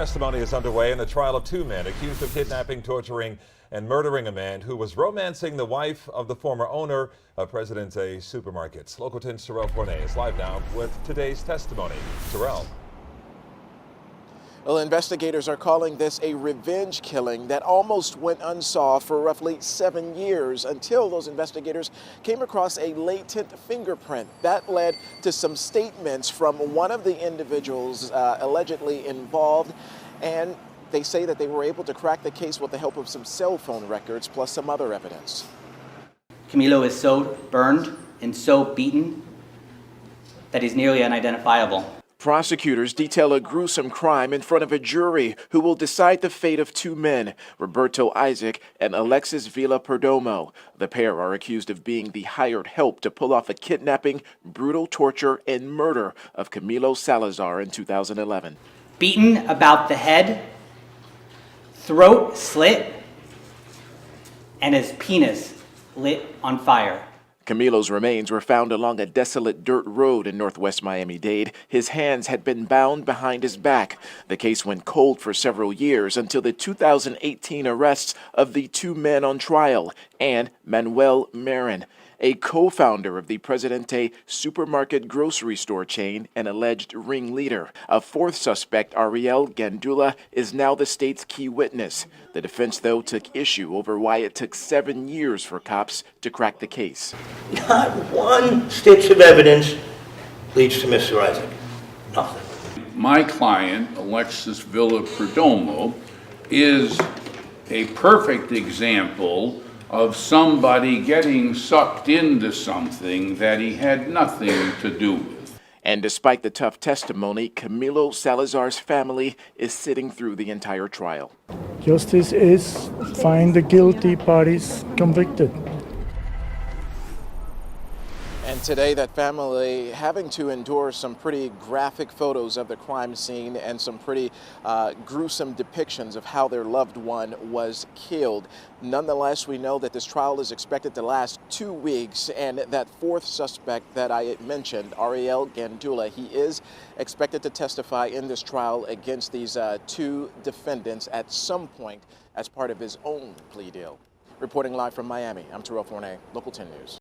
Testimony is underway in the trial of two men accused of kidnapping, torturing, and murdering a man who was romancing the wife of the former owner of President's Supermarkets. Local 10's Terrell Forney is live now with today's testimony. Terrell. Well, investigators are calling this a revenge killing that almost went unsolved for roughly 7 years until those investigators came across a latent fingerprint. That led to some statements from one of the individuals allegedly involved, and they say that they were able to crack the case with the help of some cell phone records plus some other evidence. Camilo is so burned and so beaten that he's nearly unidentifiable. Prosecutors detail a gruesome crime in front of a jury who will decide the fate of two men, Roberto Isaac and Alexis Villa Perdomo. The pair are accused of being the hired help to pull off a kidnapping, brutal torture, and murder of Camilo Salazar in 2011. Beaten about the head, throat slit, and his penis lit on fire. Camilo's remains were found along a desolate dirt road in northwest Miami-Dade. His hands had been bound behind his back. The case went cold for several years until the 2018 arrests of the two men on trial and Manuel Marin, a co-founder of the Presidente supermarket grocery store chain and alleged ringleader. A fourth suspect, Ariel Gandula, is now the state's key witness. The defense, though, took issue over why it took 7 years for cops to crack the case. Not one stitch of evidence leads to Mr. Isaac. Nothing. My client, Alexis Villa Perdomo, is a perfect example of somebody getting sucked into something that he had nothing to do with. And despite the tough testimony, Camilo Salazar's family is sitting through the entire trial. Justice is find the guilty parties convicted. And today, that family having to endure some pretty graphic photos of the crime scene and some pretty gruesome depictions of how their loved one was killed. Nonetheless, we know that this trial is expected to last 2 weeks, and that fourth suspect that I mentioned, Ariel Gandula, he is expected to testify in this trial against these two defendants at some point as part of his own plea deal. Reporting live from Miami, I'm Terrell Forney, Local 10 News.